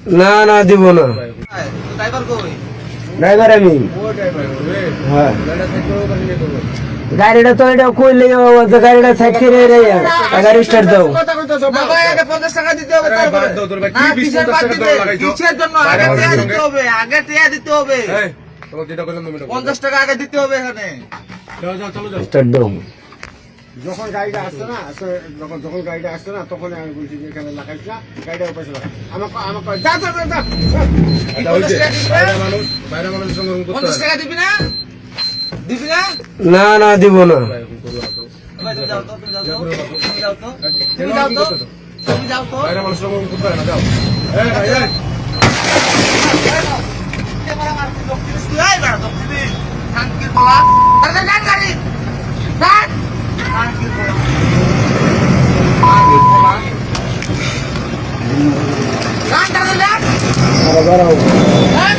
না না দিব না। ড্রাইভার আমি। হ্যাঁ গাড়িটা তো এটা কইলে গাড়িটা সাইড করে গাড়ি স্টার্ট দাও। 50 টাকা দিতে হবে, কিসের জন্য আগে দিতে হবে, আগে দিতে হবে 50 টাকা আগে দিতে হবে এখানে। স্টার্ট দাও। যখন গাড়িটা আসছে না, যখন গাড়িটা আসছে না তখন আমি বলছি যে এখানে লাগাইছ না, গাড়িটা ওপাশে লাগা। আমাকে যা যা যা 50 টাকা দিবি না, দিবি না? না না দিব না। ভাই তুমি যাও তো, তুমি যাও তো, তুমি যাও তো, তুমি যাও তো, তুমি যাও তো। ক্যামেরা মারছি দক্ষিণ তুই আই বড় দক্ষিণ শান্তির বলা আরে গান গাড়ি গান শান্তির বলা শান্তির বলা গান দাঁড়াও দাঁড়াও। গান